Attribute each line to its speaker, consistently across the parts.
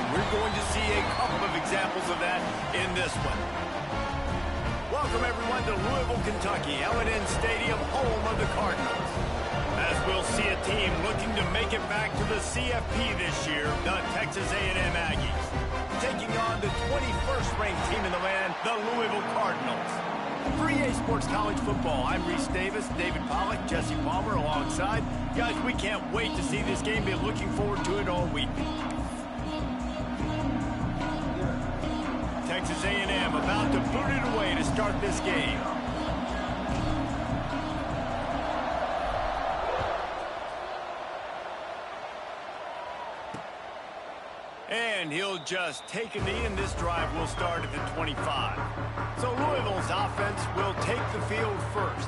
Speaker 1: we're going to see a couple of examples of that in this one. Welcome, everyone, to Louisville, Kentucky, L&N Stadium, home of the Cardinals. As we'll see a team looking to make it back to the CFP this year, the Texas A&M Aggies, taking on the 21st ranked team in the land, the Louisville Cardinals. For EA Sports College Football, I'm Reese Davis, David Pollack, Jesse Palmer alongside. Guys, we can't wait to see this game. Been looking forward to it all week. Texas A&M about to put it away to start this game. And he'll just take a knee, and this drive will start at the 25. So Louisville's offense will take the field first.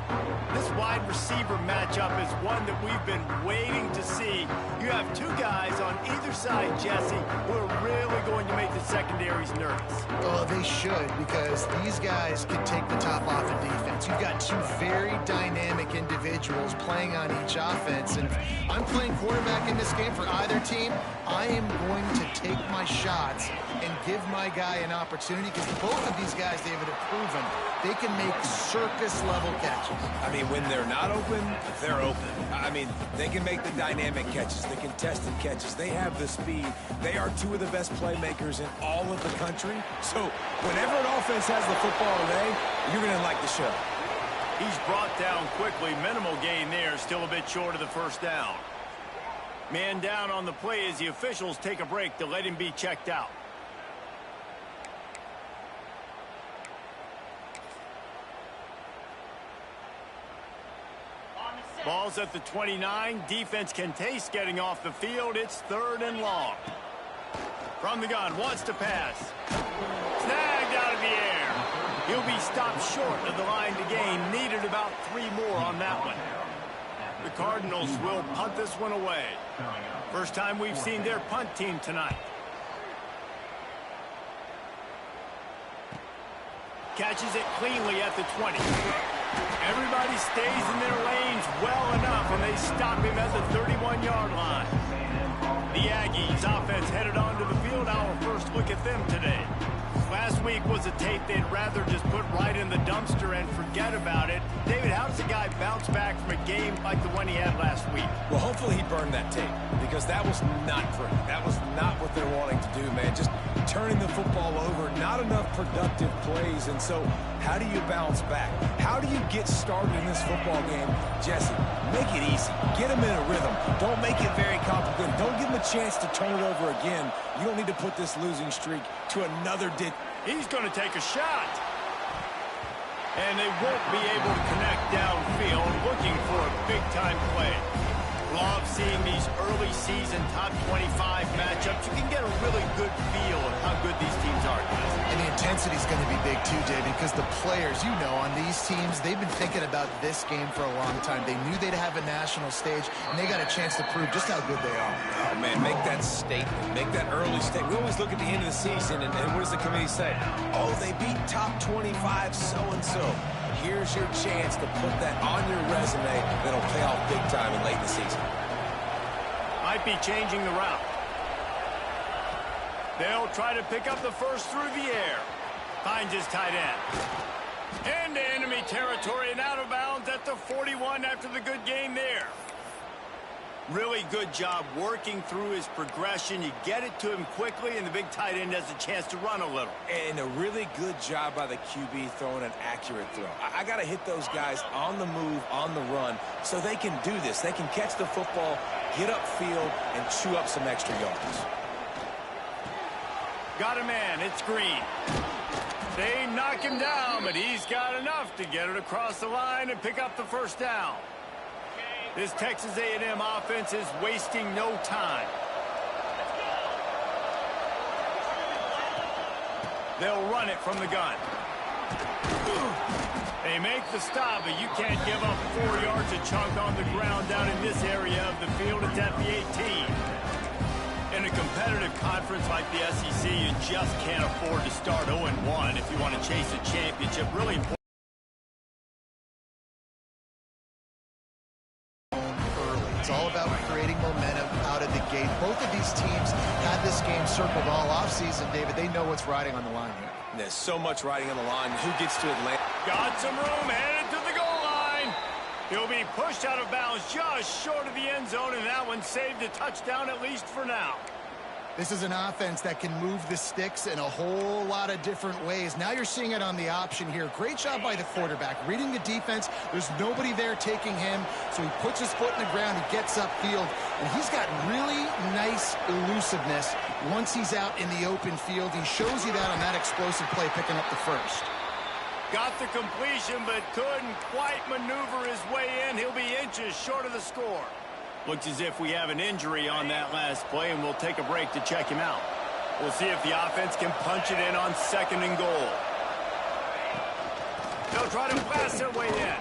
Speaker 1: This wide receiver matchup is one that we've been waiting to see. You have two guys on either side, Jesse, who are really going to make the secondaries nervous.
Speaker 2: Oh, they should, because these guys can take the top off the defense. You've got two very dynamic individuals playing on each offense, and if I'm playing quarterback in this game for either team, I am going to take my shots and give my guy an opportunity, because both of these guys, David, have proven they can make circus-level catches.
Speaker 3: I mean, when they're not open, they're open. I mean, they can make the dynamic catches, the contested catches. They have the speed. They are two of the best playmakers in all of the country. So whenever an offense has the football today, you're going to like the show.
Speaker 1: He's brought down quickly. Minimal gain there, still a bit short of the first down. Man down on the play as the officials take a break to let him be checked out. Ball's at the 29. Defense can taste getting off the field. It's 3rd and long. From the gun, wants to pass. Snagged out of the air. He'll be stopped short of the line to gain. Needed about 3 more on that one. The Cardinals will punt this one away. First time we've seen their punt team tonight. Catches it cleanly at the 20. Everybody stays in their lanes well enough when they stop him at the 31-yard line. The Aggies offense headed onto the field. Our first look at them today. Last week was a tape they'd rather just put right in the dumpster and forget about it. David, how does a guy bounce back from a game like the one he had last week?
Speaker 3: Well, hopefully he burned that tape, because that was not pretty. That was not what they're wanting to do, man. Just turning the football over, not enough productive plays. And so how do you bounce back? How do you get started in this football game? Jesse, make it easy. Get him in a rhythm. Don't make it very complicated. Don't give him a chance to turn it over again. You don't need to put this losing streak to another ditch.
Speaker 1: He's going to take a shot. And they won't be able to connect downfield, looking for a big-time play. Love seeing these early season top 25 matchups. You can get a really good feel of how good these teams are.
Speaker 2: And the intensity is going to be big too, David, because the players, you know, on these teams, they've been thinking about this game for a long time. They knew they'd have a national stage, and they got a chance to prove just how good they are.
Speaker 3: Oh, man, make that statement. Make that early statement. We always look at the end of the season, and what does the committee say? Oh, they beat top 25 so-and-so. Here's your chance to put that on your resume that'll pay off big time in late in the season.
Speaker 1: Might be changing the route. They'll try to pick up the first through the air. Finds his tight end. Into enemy territory and out of bounds at the 41 after the good game there. Really good job working through his progression. You get it to him quickly, and the big tight end has a chance to run a little.
Speaker 3: And a really good job by the QB throwing an accurate throw. I got to hit those guys on the move, on the run, so they can do this. They can catch the football, get upfield, and chew up some extra yards.
Speaker 1: Got a man. It's Green. They knock him down, but he's got enough to get it across the line and pick up the first down. This Texas A&M offense is wasting no time. They'll run it from the gun. They make the stop, but you can't give up 4 yards a chunk on the ground down in this area of the field. It's at the 18. In a competitive conference like the SEC, you just can't afford to start 0-1 if you want to chase a championship. Really important.
Speaker 2: It's all about creating momentum out of the gate. Both of these teams had this game circled all offseason, David. They know what's riding on the line here.
Speaker 3: There's so much riding on the line. Who gets to Atlanta?
Speaker 1: Got some room, headed to the goal line. He'll be pushed out of bounds just short of the end zone, and that one saved a touchdown, at least for now.
Speaker 2: This is an offense that can move the sticks in a whole lot of different ways. Now you're seeing it on the option here. Great job by the quarterback. Reading the defense, there's nobody there taking him, so he puts his foot in the ground, he gets upfield, and he's got really nice elusiveness once he's out in the open field. He shows you that on that explosive play, picking up the first.
Speaker 1: Got the completion, but couldn't quite maneuver his way in. He'll be inches short of the score. Looks as if we have an injury on that last play, and we'll take a break to check him out. We'll see if the offense can punch it in on 2nd and goal. They'll try to blast their way in.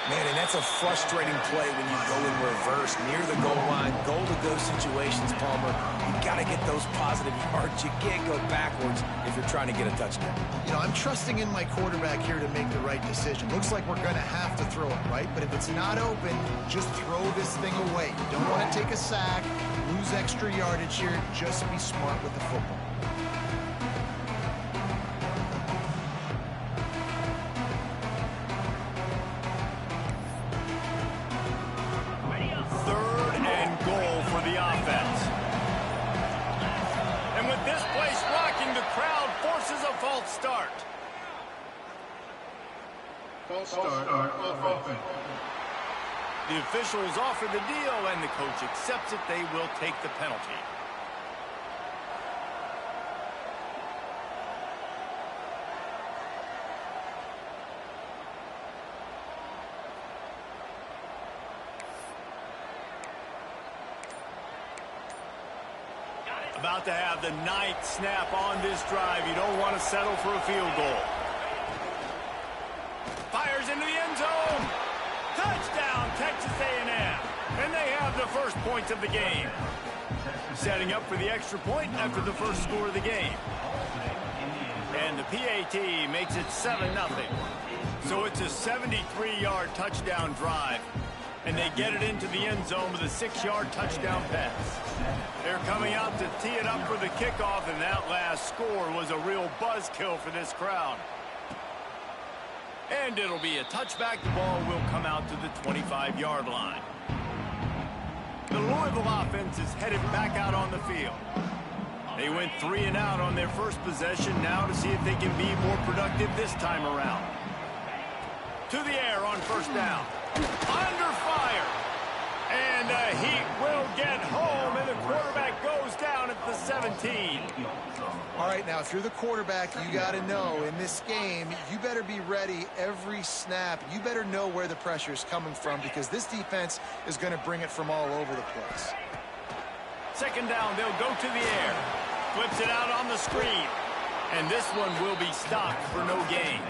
Speaker 3: Man, and that's a frustrating play when you go in reverse near the goal line. Goal-to-go situations, Palmer. You got to get those positive yards. You can't go backwards if you're trying to get a touchdown.
Speaker 2: You know, I'm trusting in my quarterback here to make the right decision. Looks like we're going to have to throw it, right? But if it's not open, just throw this thing away. You don't want to take a sack, lose extra yardage here. Just be smart with the football.
Speaker 1: Start.
Speaker 4: False start of offense.
Speaker 1: The officials offer the deal, and the coach accepts it. They will take the penalty. About to have the 9th snap on this drive. You don't want to settle for a field goal. Fires into the end zone. Touchdown, Texas A&M. And they have the first points of the game. Setting up for the extra point after the first score of the game. And the PAT makes it 7-0. So it's a 73-yard touchdown drive. And they get it into the end zone with a 6-yard touchdown pass. They're coming out to tee it up for the kickoff, and that last score was a real buzzkill for this crowd. And it'll be a touchback. The ball will come out to the 25-yard line. The Louisville offense is headed back out on the field. They went 3 and out on their first possession, now to see if they can be more productive this time around. To the air on first down. Under fire. And the Heat will get home, and the quarterback goes down at the 17.
Speaker 2: All right, now, if you're the quarterback, you got to know in this game, you better be ready every snap. You better know where the pressure is coming from, because this defense is going to bring it from all over the place.
Speaker 1: 2nd down, they'll go to the air. Flips it out on the screen. And this one will be stopped for no gain.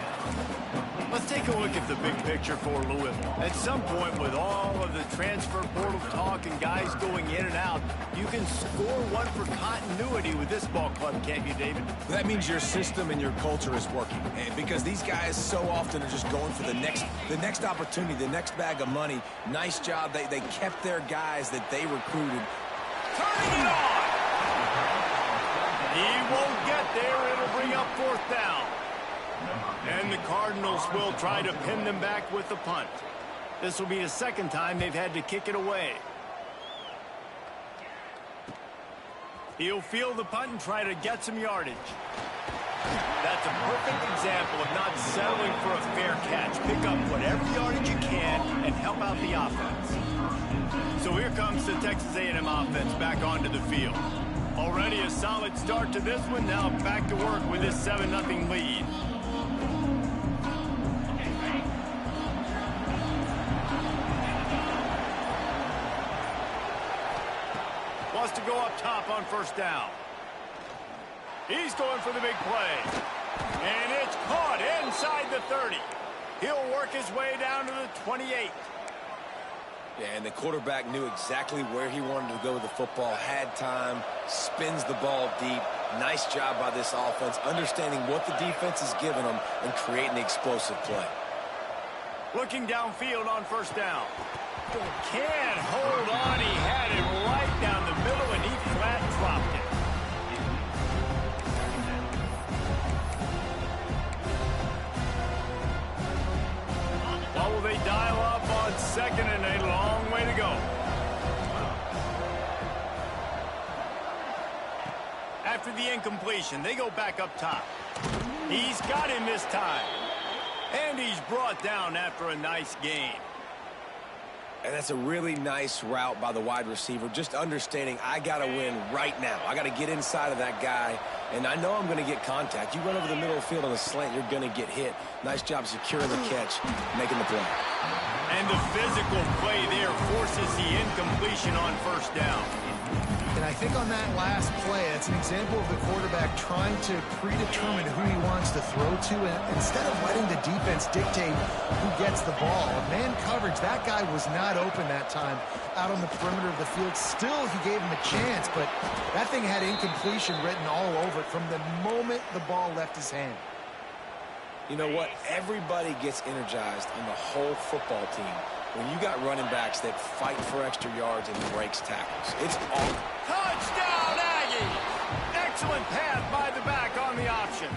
Speaker 1: Let's take a look at the big picture for Louisville. At some point, with all of the transfer portal talk and guys going in and out, you can score one for continuity with this ball club, can't you, David?
Speaker 3: That means your system and your culture is working. And because these guys so often are just going for the next opportunity, the next bag of money. Nice job. They kept their guys that they recruited.
Speaker 1: Turning it on! He won't get there. It'll bring up 4th down. And the Cardinals will try to pin them back with the punt. This will be the 2nd time they've had to kick it away. He'll field the punt and try to get some yardage. That's a perfect example of not settling for a fair catch. Pick up whatever yardage you can and help out the offense. So here comes the Texas A&M offense back onto the field. Already a solid start to this one. Now back to work with this 7-0 lead. Wants to go up top on first down. He's going for the big play. And it's caught inside the 30. He'll work his way down to the 28.
Speaker 3: Yeah, and the quarterback knew exactly where he wanted to go with the football, had time, spins the ball deep. Nice job by this offense, understanding what the defense is giving them and creating the explosive play.
Speaker 1: Looking downfield on first down. Can't hold on. He had it right down the middle, and he flat dropped it. second and a long way to go. After the incompletion, they go back up top. He's got him this time. And he's brought down after a nice gain.
Speaker 3: And that's a really nice route by the wide receiver, just understanding I got to win right now. I got to get inside of that guy, and I know I'm going to get contact. You run over the middle of the field on a slant, you're going to get hit. Nice job securing the catch, making the play.
Speaker 1: And the physical play there forces the incompletion on first down.
Speaker 2: And I think on that last play, it's an example of the quarterback trying to predetermine who he wants to throw to, and instead of letting the defense dictate who gets the ball. Man coverage, that guy was not open that time out on the perimeter of the field. Still, he gave him a chance, but that thing had incompletion written all over it from the moment the ball left his hand.
Speaker 3: You know what? Everybody gets energized on the whole football team when you got running backs that fight for extra yards and breaks tackles. It's awesome.
Speaker 1: Touchdown, Aggie! Excellent pass by the back on the option.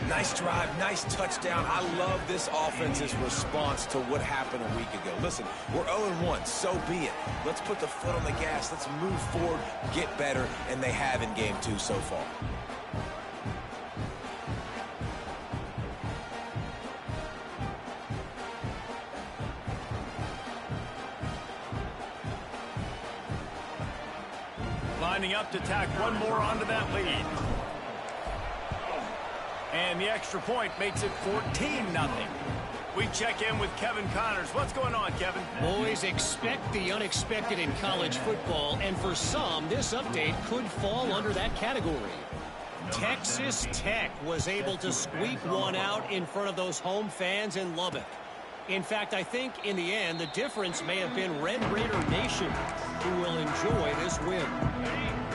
Speaker 3: Nice drive, nice touchdown. I love this offense's response to what happened a week ago. Listen, we're 0-1, so be it. Let's put the foot on the gas. Let's move forward, get better, and they have in game 2 so far.
Speaker 1: Lining up to tack one more onto that lead. And the extra point makes it 14-0. We check in with Kevin Connors. What's going on, Kevin?
Speaker 5: Boys, expect the unexpected in college football, and for some, this update could fall under that category. Texas Tech was able to squeak one out in front of those home fans in Lubbock. In fact, I think in the end, the difference may have been Red Raider Nation, who will enjoy this win.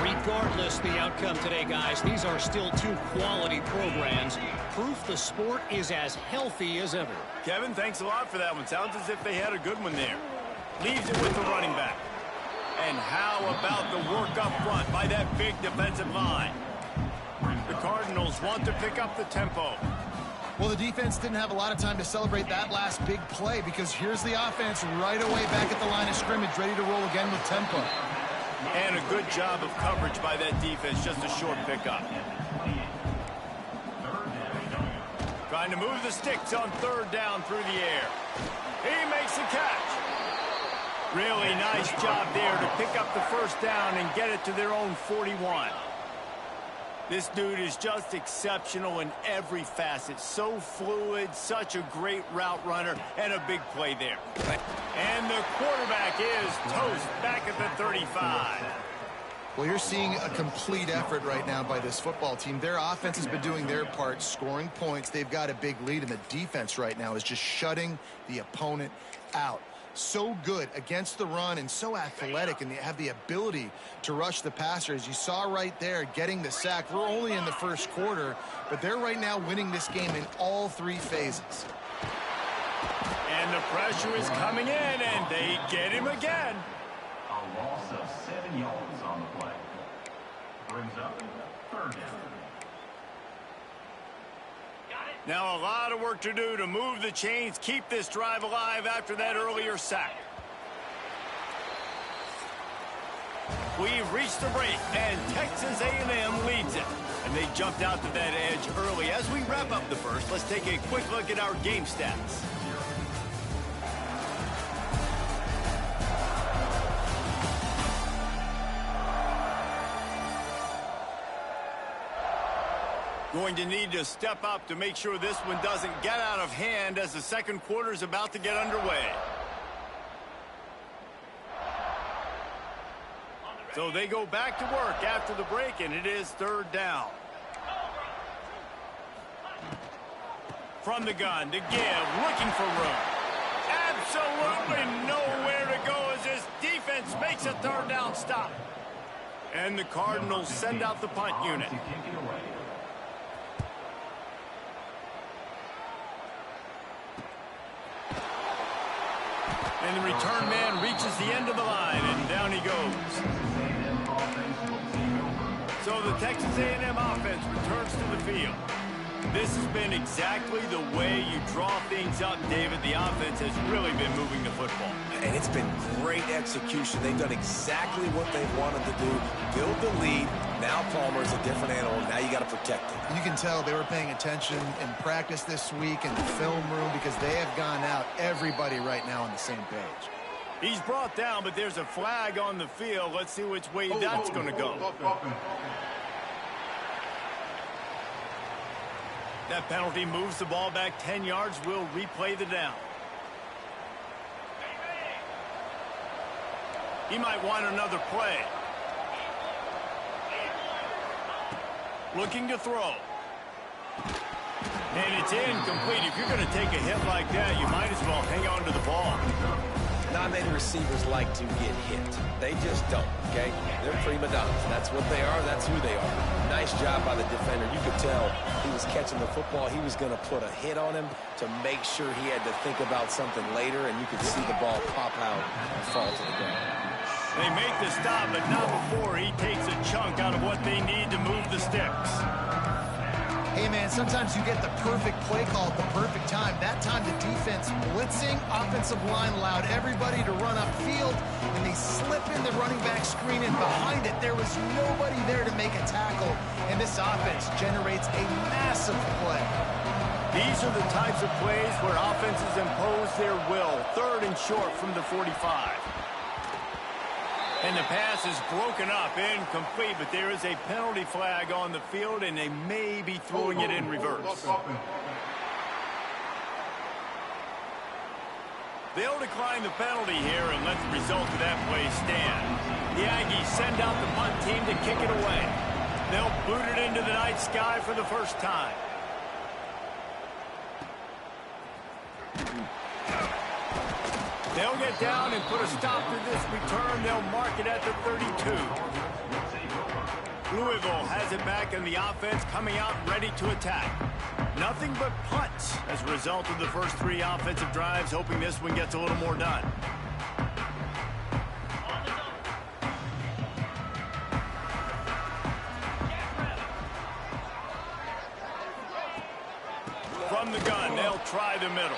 Speaker 5: Regardless the outcome today, guys, these are still 2 quality programs. Proof the sport is as healthy as ever.
Speaker 1: Kevin, thanks a lot for that one. Sounds as if they had a good one there. Leaves it with the running back. And how about the work up front by that big defensive line? The Cardinals want to pick up the tempo.
Speaker 2: Well, the defense didn't have a lot of time to celebrate that last big play because here's the offense right away back at the line of scrimmage, ready to roll again with tempo.
Speaker 1: And a good job of coverage by that defense, just a short pickup. Trying to move the sticks on third down through the air. He makes the catch. Really nice job there to pick up the first down and get it to their own 41. This dude is just exceptional in every facet. So fluid, such a great route runner, and a big play there. And the quarterback is toast back at the 35.
Speaker 2: Well, you're seeing a complete effort right now by this football team. Their offense has been doing their part, scoring points. They've got a big lead, and the defense right now is just shutting the opponent out. So good against the run and so athletic, and they have the ability to rush the passer. As you saw right there, getting the sack. We're only in the first quarter, but they're right now winning this game in all 3 phases.
Speaker 1: And the pressure is coming in, and they get him again.
Speaker 6: A loss of 7 yards on the play. Brings up third down.
Speaker 1: Now a lot of work to do to move the chains, keep this drive alive after that earlier sack. We've reached the break, and Texas A&M leads it. And they jumped out to that edge early. As we wrap up the first, let's take a quick look at our game stats. Going to need to step up to make sure this one doesn't get out of hand as the second quarter is about to get underway. So they go back to work after the break, and it is third down. From the gun to give, looking for room. Absolutely nowhere to go as this defense makes a third down stop. And the Cardinals send out the punt unit. And the return man reaches the end of the line, and down he goes. So the Texas A&M offense returns to the field. This has been exactly the way you draw things up, David. The offense has really been moving the football.
Speaker 3: And it's been great execution. They've done exactly what they wanted to do. Build the lead. Now Palmer's a different animal. Now you got to protect him.
Speaker 2: You can tell they were paying attention in practice this week in the film room because they have gone out, everybody right now on the same page.
Speaker 1: He's brought down, but there's a flag on the field. Let's see which way that's going to go. That penalty moves the ball back 10 yards. We'll replay the down. He might want another play. Looking to throw. And it's incomplete. If you're going to take a hit like that, you might as well hang on to the ball.
Speaker 3: Not many receivers like to get hit. They just don't, okay? They're prima donnas. That's what they are. That's who they are. Nice job by the defender. You could tell he was catching the football. He was going to put a hit on him to make sure he had to think about something later, and you could see the ball pop out and fall to the ground.
Speaker 1: They make the stop, but not before he takes a chunk out of what they need to move the sticks.
Speaker 2: Hey, man, sometimes you get the perfect play call at the perfect time. That time the defense blitzing, offensive line allowed everybody to run upfield, and they slip in the running back screen, and behind it, there was nobody there to make a tackle, and this offense generates a massive play.
Speaker 1: These are the types of plays where offenses impose their will. 3rd and short from the 45. And the pass is broken up, incomplete, but there is a penalty flag on the field, and they may be throwing it in reverse. They'll decline the penalty here and let the result of that play stand. The Aggies send out the punt team to kick it away. They'll boot it into the night sky for the first time. They'll get down and put a stop to this return. They'll mark it at the 32. Louisville has it back, and the offense coming out ready to attack. Nothing but punts as a result of the first 3 offensive drives, hoping this one gets a little more done. From the gun, they'll try the middle.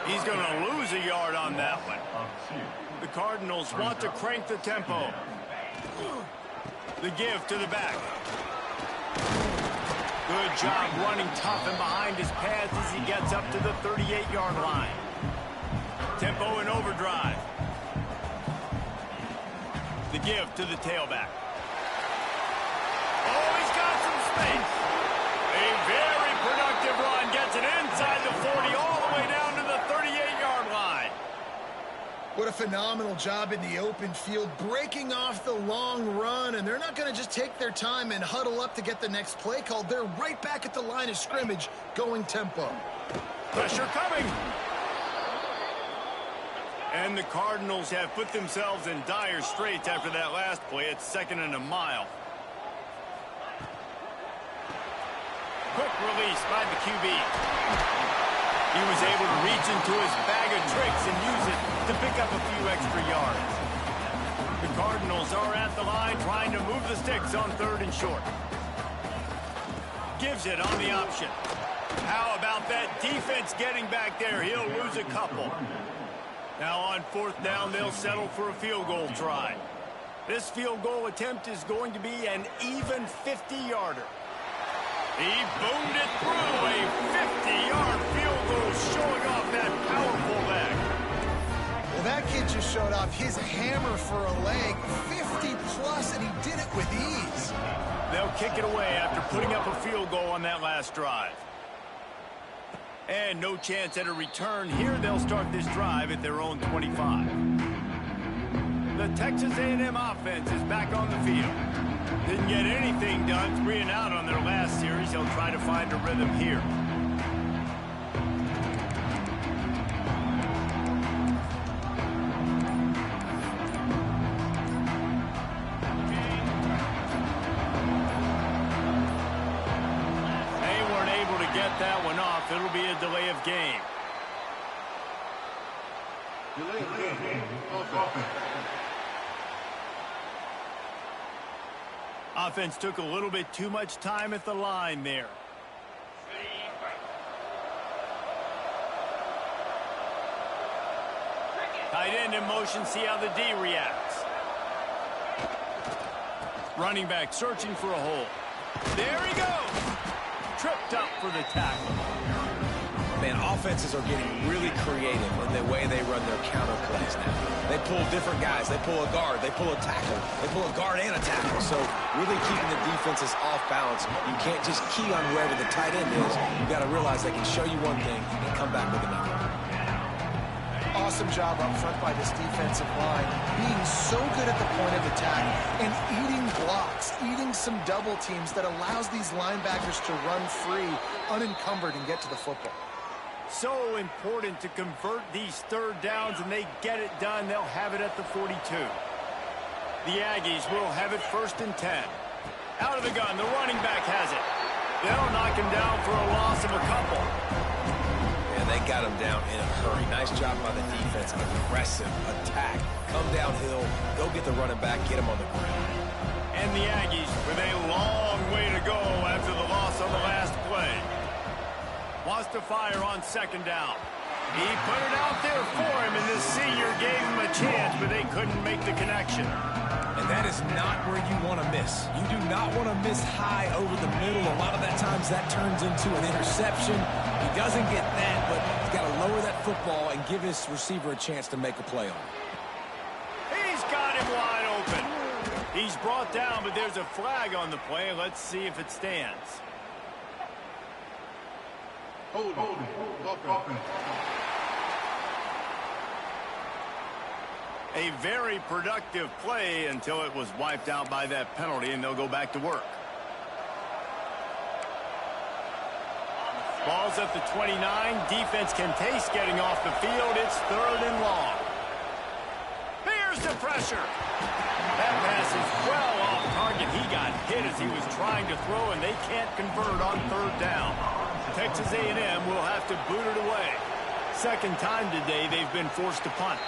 Speaker 1: He's going to lose a yard on that one. The Cardinals want to crank the tempo. The give to the back. Good job running tough and behind his pads as he gets up to the 38-yard line. Tempo and overdrive. The give to the tailback. Oh, he's got some space. A very productive run gets it inside the 40 all the way down to the 38-yard line.
Speaker 2: What a phenomenal job in the open field, breaking off the long run, and they're not going to just take their time and huddle up to get the next play called. They're right back at the line of scrimmage, going tempo.
Speaker 1: Pressure coming. And the Cardinals have put themselves in dire straits after that last play. It's 2nd and a mile. Quick release by the QB. He was able to reach into his bag of tricks and use it to pick up a few extra yards. The Cardinals are at the line trying to move the sticks on 3rd and short. Gives it on the option. How about that defense getting back there? He'll lose a couple. Now on 4th down, they'll settle for a field goal try. This field goal attempt is going to be an even 50-yarder. He boomed it through a 50-yard field goal, showing off that powerful leg.
Speaker 2: Well, that kid just showed off his hammer for a leg, 50-plus, and he did it with ease.
Speaker 1: They'll kick it away after putting up a field goal on that last drive. And no chance at a return here. They'll start this drive at their own 25. The Texas A&M offense is back on the field. Didn't get anything done, 3 and out on their last series. They'll try to find a rhythm here. They weren't able to get that one off. It'll be a delay of game.
Speaker 4: Delay of game. Offense.
Speaker 1: Offense took a little bit too much time at the line there. Tight end in motion, see how the D reacts. Running back searching for a hole. There he goes. Tripped up for the tackle.
Speaker 3: Man, offenses are getting really creative in the way they run their counter plays now. They pull different guys. They pull a guard. They pull a tackle. They pull a guard and a tackle. So really keeping the defenses off balance. You can't just key on wherever the tight end is. You got to realize they can show you one thing and come back with another.
Speaker 2: Awesome job up front by this defensive line, being so good at the point of attack and eating blocks, eating some double teams that allows these linebackers to run free, unencumbered, and get to the football.
Speaker 1: So important to convert these third downs, and they get it done. They'll have it at the 42. The Aggies will have it 1st and 10. Out of the gun, the running back has it. They'll knock him down for a loss of a couple.
Speaker 3: And they got him down in a hurry. Nice job by the defense. Aggressive attack. Come downhill. Go get the running back. Get him on the ground.
Speaker 1: And the Aggies with a long way to go after the loss on the last play. Wants to fire on 2nd down. He put it out there for him, and the senior gave him a chance, but they couldn't make the connection.
Speaker 3: And that is not where you want to miss. You do not want to miss high over the middle. A lot of that times that turns into an interception. He doesn't get that, but he's got to lower that football and give his receiver a chance to make a play on it.
Speaker 1: He's got him wide open. He's brought down, but there's a flag on the play. Let's see if it stands.
Speaker 4: Hold offense.
Speaker 1: A very productive play until it was wiped out by that penalty, and they'll go back to work. Ball's at the 29. Defense can taste getting off the field. It's 3rd and long. Here's the pressure. That pass is well off target. He got hit as he was trying to throw, and they can't convert on 3rd down. Texas A&M will have to boot it away. 2nd time today they've been forced to punt.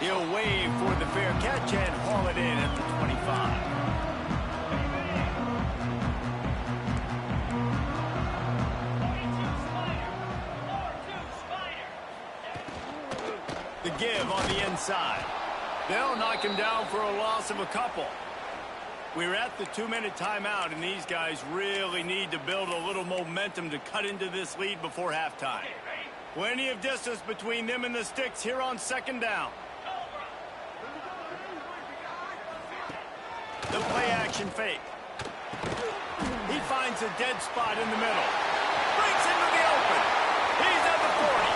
Speaker 1: He'll wave for the fair catch and haul it in at the 25. The give on the inside. They'll knock him down for a loss of a couple. We're at the 2-minute timeout, and these guys really need to build a little momentum to cut into this lead before halftime. Plenty of distance between them and the sticks here on 2nd down. The play-action fake. He finds a dead spot in the middle. Breaks into the open. He's at the 40.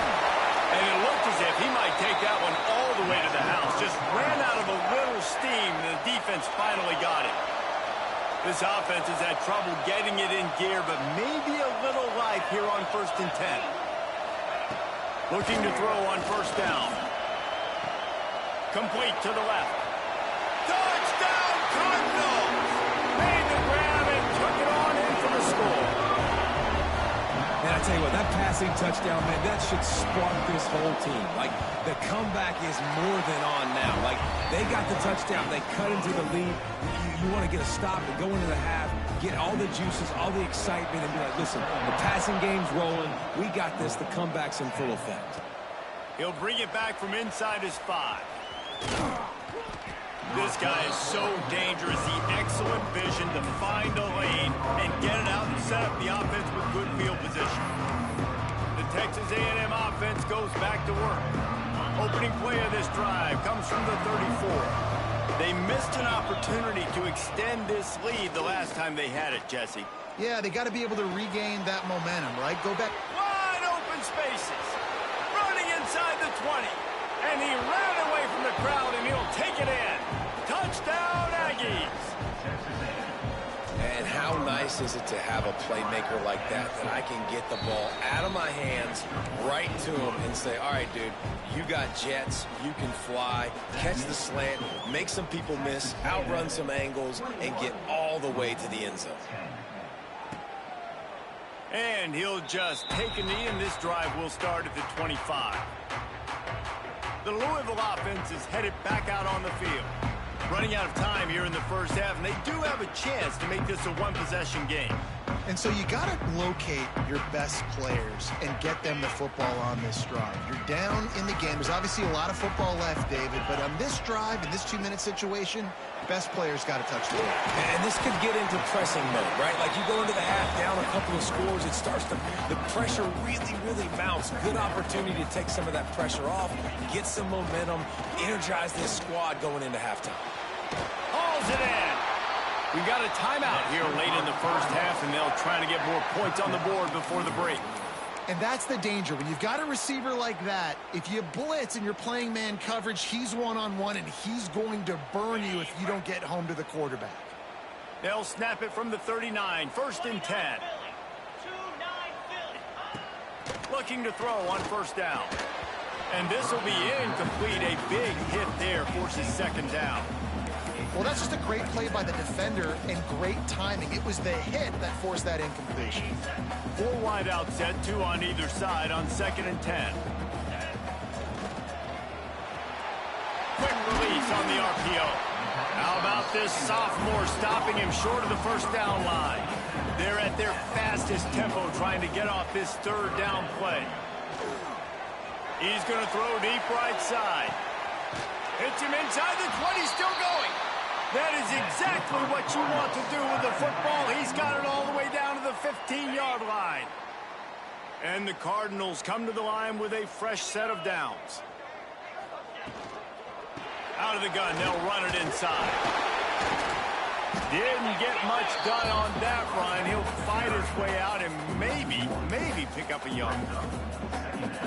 Speaker 1: And it looked as if he might take that one all the way to the house. Just ran out of a little steam, and the defense finally got it. This offense has had trouble getting it in gear, but maybe a little life here on 1st and 10. Looking to throw on 1st down. Complete to the left. Touchdown, Cardinals! Made the grab and took it on in for the score.
Speaker 3: And I tell you what, that passing touchdown, man, that should spark this whole team. Like, the comeback is more than on now. Like, they got the touchdown. They cut into the lead. You want to get a stop and go into the half, get all the juices, all the excitement, and be like, listen, the passing game's rolling. We got this. The comeback's in full effect.
Speaker 1: He'll bring it back from inside his 5. This guy is so dangerous. The excellent vision to find a lane and get it out and set up the offense with good field position. The Texas A&M offense goes back to work. Opening play of this drive comes from the 34. They missed an opportunity to extend this lead the last time they had it, Jesse.
Speaker 2: Yeah, they got to be able to regain that momentum, right? Go back.
Speaker 1: Wide open spaces. Running inside the 20. And he ran away from the crowd, and he'll take it in. Touchdown, Aggies.
Speaker 3: And how nice is it to have a playmaker like that I can get the ball out of my hands right to him and say, all right, dude, you got jets, you can fly, catch the slant, make some people miss, outrun some angles, and get all the way to the end zone.
Speaker 1: And he'll just take a knee, and this drive will start at the 25. The Louisville offense is headed back out on the field. running out of time here in the first half, and they do have a chance to make this a one-possession game.
Speaker 2: And so you got to locate your best players and get them the football on this drive. You're down in the game. There's obviously a lot of football left, David, but on this drive, in this 2-minute situation, best players got to touch the ball.
Speaker 3: And this could get into pressing mode, right? Like you go into the half down a couple of scores, it starts to, the pressure really mounts. Good opportunity to take some of that pressure off, get some momentum, energize this squad going into halftime.
Speaker 1: Hauls it in. We've got a timeout here late in the first half, and they'll try to get more points on the board before the break.
Speaker 2: And that's the danger. When you've got a receiver like that, if you blitz and you're playing man coverage, he's one-on-one, and he's going to burn you if you don't get home to the quarterback.
Speaker 1: They'll snap it from the 39, 1st and 10. Looking to throw on first down. And this will be incomplete. A big hit there forces second down.
Speaker 2: Well, that's just a great play by the defender and great timing. It was the hit that forced that incompletion.
Speaker 1: 4 wide out set, 2 on either side on 2nd and 10. Quick release on the RPO. How about this sophomore stopping him short of the first down line? They're at their fastest tempo trying to get off this 3rd down play. He's going to throw deep right side. Hits him inside the 20, still going. That is exactly what you want to do with the football. He's got it all the way down to the 15-yard line. And the Cardinals come to the line with a fresh set of downs. Out of the gun, they'll run it inside. Didn't get much done on that run. He'll fight his way out and maybe pick up a yard.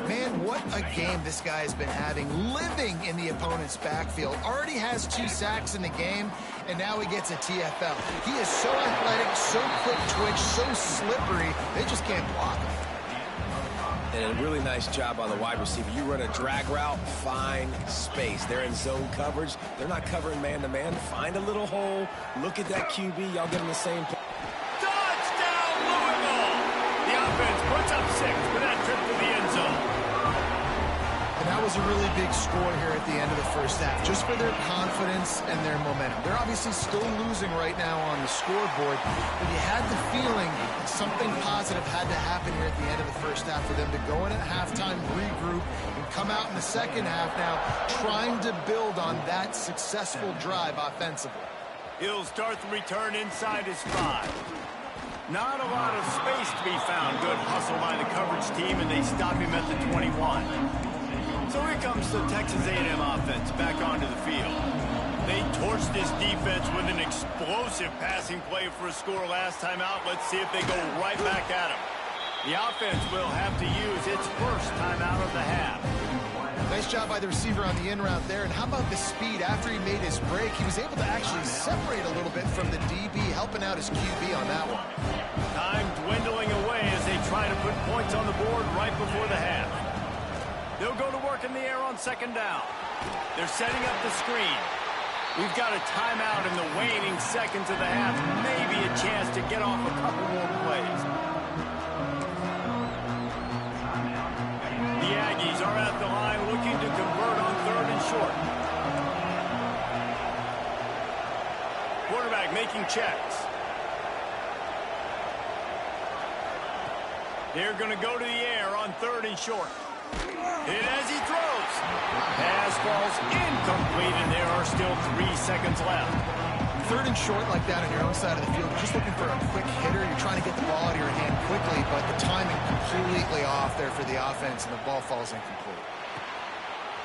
Speaker 2: Man, what a game this guy has been having, living in the opponent's backfield. Already has 2 sacks in the game, and now he gets a TFL. He is so athletic, so quick twitch, so slippery, they just can't block him.
Speaker 3: And a really nice job by the wide receiver. You run a drag route, find space. They're in zone coverage. They're not covering man-to-man. Find a little hole. Look at that QB. Y'all get in the same place.
Speaker 1: Touchdown, Louisville! The offense puts up 6 for that trip to the end zone.
Speaker 2: And that was a really big score here at the end of the first half, just for their confidence and their momentum. They're obviously still losing right now on the scoreboard, but you had the feeling something positive had to happen here at the end of the first half for them to go in at halftime, regroup, and come out in the second half now trying to build on that successful drive offensively.
Speaker 1: He'll start the return inside his 5. Not a lot of space to be found. Good hustle by the coverage team, and they stop him at the 21. So here comes the Texas A&M offense back onto the field. They torched this defense with an explosive passing play for a score last time out. Let's see if they go right back at him. The offense will have to use its first time out of the half.
Speaker 2: Nice job by the receiver on the in route there. And how about the speed? After he made his break, he was able to actually separate a little bit from the DB, helping out his QB on that one.
Speaker 1: Time dwindling away as they try to put points on the board right before the half. They'll go to work in the air on second down. They're setting up the screen. We've got a timeout in the waning seconds of the half. Maybe a chance to get off a couple more plays. The Aggies are at the line looking to convert on 3rd and short. Quarterback making checks. They're going to go to the air on 3rd and short. Hit as he throws. Pass falls incomplete, and there are still 3 seconds left.
Speaker 2: 3rd and short like that on your own side of the field, just looking for a quick hitter. You're trying to get the ball out of your hand quickly, but the timing completely off there for the offense, and the ball falls incomplete.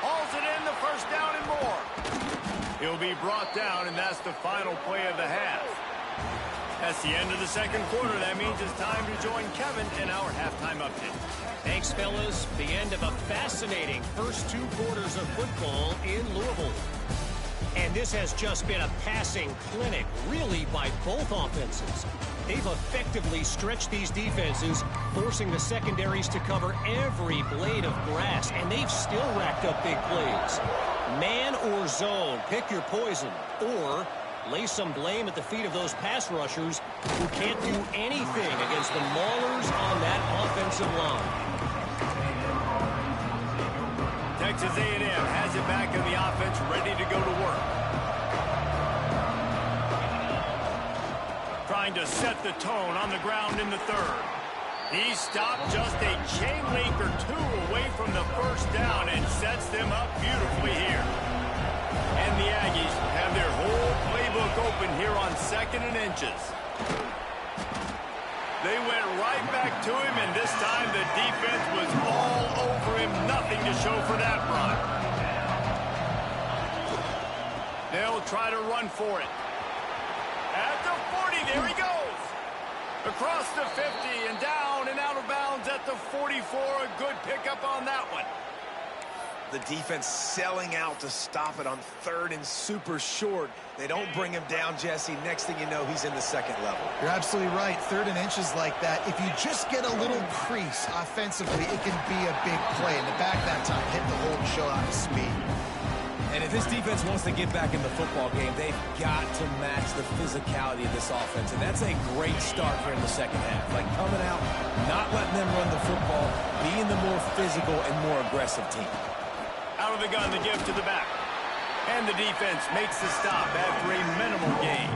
Speaker 1: Hauls it in, the first down and more. He'll be brought down, and that's the final play of the half. That's the end of the second quarter. That means it's time to join Kevin in our halftime update.
Speaker 5: Thanks, fellas. The end of a fascinating first 2 quarters of football in Louisville. And this has just been a passing clinic, really, by both offenses. They've effectively stretched these defenses, forcing the secondaries to cover every blade of grass, and they've still racked up big plays. Man or zone, pick your poison, or lay some blame at the feet of those pass rushers who can't do anything against the maulers on that offensive line.
Speaker 1: Texas A&M has it back in the offense, ready to go to work. trying to set the tone on the ground in the third. He stopped just a chain link or two away from the first down and sets them up beautifully here. And the Aggies have their whole playbook open here on 2nd and inches. They went right back to him, and this time the defense was all over him. Nothing to show for that run. They'll try to run for it. At the 40, there he goes. Across the 50 and down and out of bounds at the 44. A good pickup on that one.
Speaker 3: The defense selling out to stop it on 3rd and super short. They don't bring him down, Jesse. Next thing you know, he's in the 2nd level.
Speaker 2: You're absolutely right. 3rd and inches like that, if you just get a little crease offensively, it can be a big play. In the back that time, hit the hole and show out his speed.
Speaker 3: And if this defense wants to get back in the football game, they've got to match the physicality of this offense. And that's a great start here in the 2nd half. Like coming out, not letting them run the football, being the more physical and more aggressive team.
Speaker 1: Out of the gun, the give to the back. And the defense makes the stop after a minimal gain.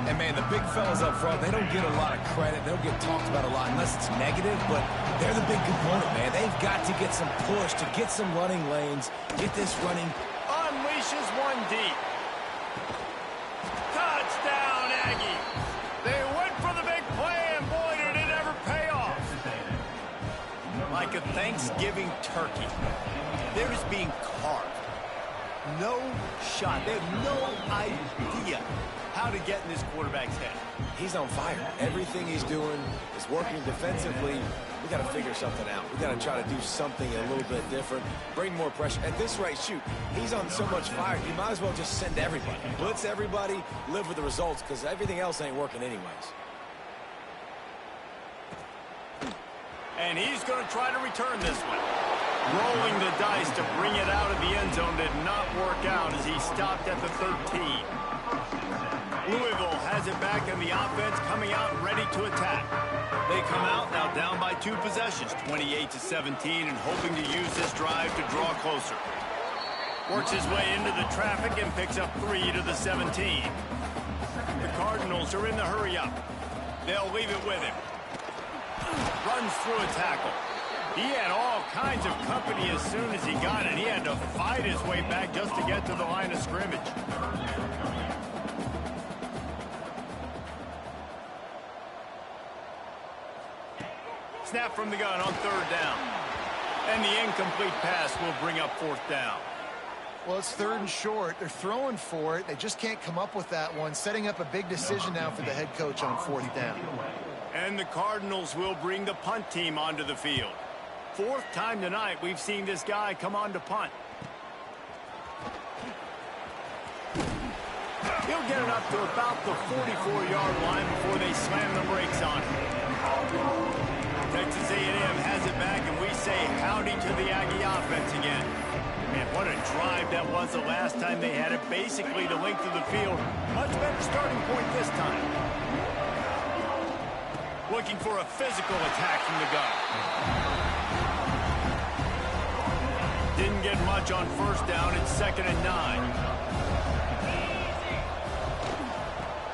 Speaker 3: And, man, the big fellas up front, they don't get a lot of credit. They don't get talked about a lot unless it's negative, but they're the big component, man. They've got to get some push, to get some running lanes, get this running.
Speaker 1: Unleashes one deep. Touchdown, Aggie. They went for the big play, and boy, did it ever pay off. Like a Thanksgiving turkey, there is being carved. No shot. They have no idea how to get in this quarterback's head.
Speaker 3: He's on fire. Everything he's doing is working defensively. We got to figure something out. We got to try to do something a little bit different, bring more pressure. At this rate, shoot, he's on so much fire, you might as well just send everybody. Blitz everybody, live with the results, because everything else ain't working anyways.
Speaker 1: And he's going to try to return this one. Rolling the dice to bring it out of the end zone did not work out as he stopped at the 13. Louisville has it back in the offense, coming out ready to attack. They come out now down by 2 possessions, 28-17, and hoping to use this drive to draw closer. Works his way into the traffic and picks up 3 to the 17. The Cardinals are in the hurry-up. They'll leave it with him. Runs through a tackle. He had all kinds of company as soon as he got it. He had to fight his way back just to get to the line of scrimmage. Snap from the gun on 3rd down. And the incomplete pass will bring up 4th down.
Speaker 2: Well, it's 3rd and short. They're throwing for it. They just can't come up with that one. Setting up a big decision now for the head coach on 4th down.
Speaker 1: And the Cardinals will bring the punt team onto the field. 4th time tonight we've seen this guy come on to punt. He'll get it up to about the 44-yard line before they slam the brakes on him. Texas A&M has it back, and we say howdy to the Aggie offense again. Man, what a drive that was the last time they had it. Basically the length of the field. Much better starting point this time. Looking for a physical attack from the gun. Didn't get much on 1st down. It's 2nd and 9.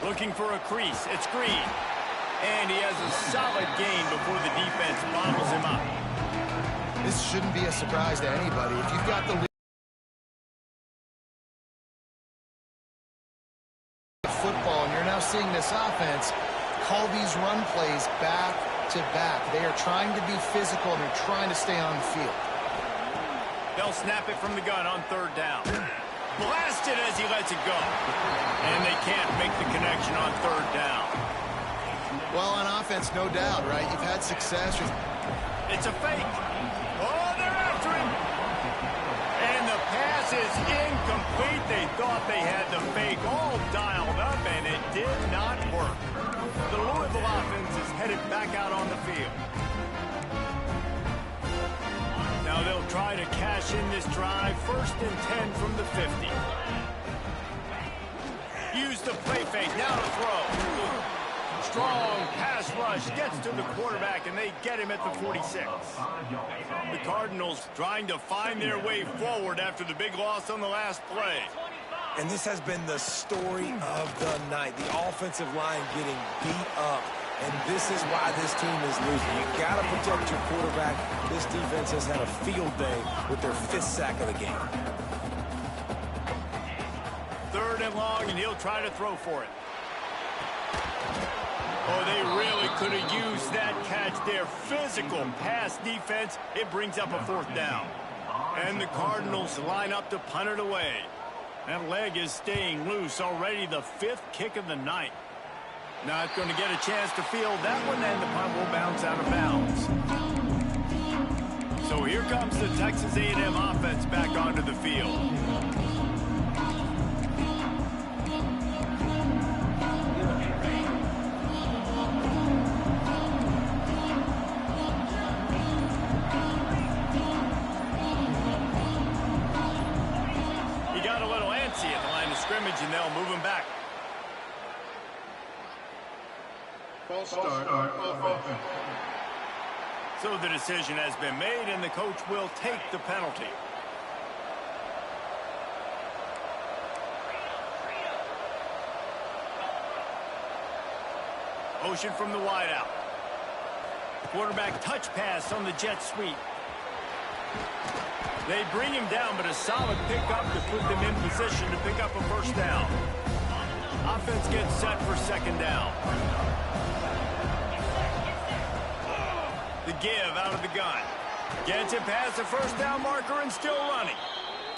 Speaker 1: Looking for a crease. It's Green. And he has a solid gain before the defense bottles him up.
Speaker 2: This shouldn't be a surprise to anybody. If you've got the lead football and you're now seeing this offense call these run plays back to back. They are trying to be physical and they're trying to stay on the field.
Speaker 1: They'll snap it from the gun on 3rd down. Blasted as he lets it go. And they can't make the connection on 3rd down.
Speaker 2: Well, on offense, no doubt, right? You've had success.
Speaker 1: It's a fake. Oh, they're after him. And the pass is incomplete. They thought they had the fake all dialed up, and it did not work. The Louisville offense is headed back out on the field. Now they'll try to cash in this drive. 1st and 10 from the 50. Use the play fake. Now to throw. Strong pass rush gets to the quarterback, and they get him at the 46. The Cardinals trying to find their way forward after the big loss on the last play.
Speaker 3: And this has been the story of the night. The offensive line getting beat up. And this is why this team is losing. You got to protect your quarterback. This defense has had a field day with their 5th sack of the game.
Speaker 1: 3rd and long, and he'll try to throw for it. Oh, they really could have used that catch there. Physical pass defense. It brings up a 4th down. And the Cardinals line up to punt it away. That leg is staying loose. Already the 5th kick of the night. Not going to get a chance to field that one, and the punt will bounce out of bounds. So here comes the Texas A&M offense back onto the field. He got a little antsy at the line of scrimmage, and they'll move him back.
Speaker 4: False start. Offense.
Speaker 1: So the decision has been made, and the coach will take the penalty. Motion from the wideout. Quarterback touch pass on the jet sweep. They bring him down, but a solid pickup to put them in position to pick up a 1st down. Offense gets set for 2nd down. The give out of the gun. Gets it past the 1st down marker and still running.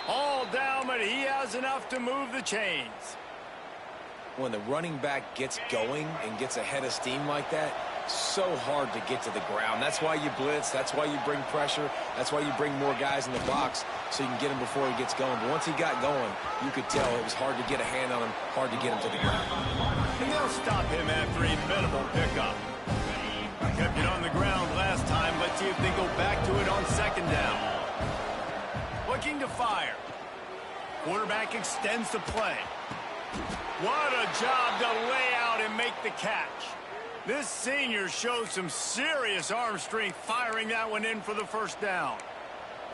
Speaker 1: All down, but he has enough to move the chains.
Speaker 3: When the running back gets going and gets ahead of steam like that, so hard to get to the ground. That's why you blitz. That's why you bring pressure. That's why you bring more guys in the box so you can get him before he gets going. But once he got going, you could tell it was hard to get a hand on him, hard to get him to the ground.
Speaker 1: And they'll stop him after a minimal pickup. Kept it on the ground last time. Let's see if they go back to it on 2nd down. Looking to fire. Quarterback extends the play. What a job to lay out and make the catch. This senior shows some serious arm strength firing that one in for the 1st down.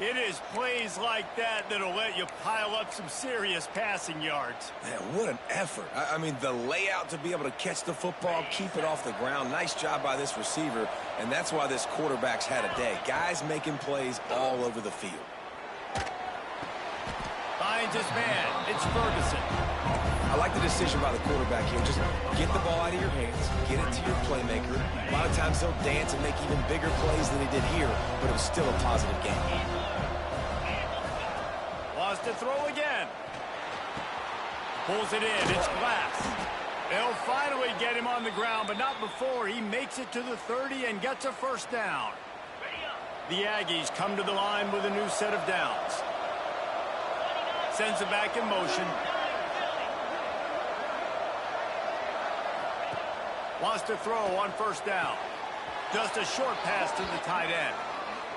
Speaker 1: It is plays like that that'll let you pile up some serious passing yards.
Speaker 3: Man, what an effort. I mean, the layout to be able to catch the football, keep it off the ground. Nice job by this receiver, and that's why this quarterback's had a day. Guys making plays all over the field.
Speaker 1: Finds his man. It's Ferguson.
Speaker 3: I like the decision by the quarterback here. Just get the ball out of your hands, get it to your playmaker. A lot of times he'll dance and make even bigger plays than he did here, but it was still a positive game.
Speaker 1: Wants to throw again. Pulls it in. It's Glass. They'll finally get him on the ground, but not before he makes it to the 30 and gets a 1st down. The Aggies come to the line with a new set of downs. Sends it back in motion. Wants to throw on 1st down. Just a short pass to the tight end.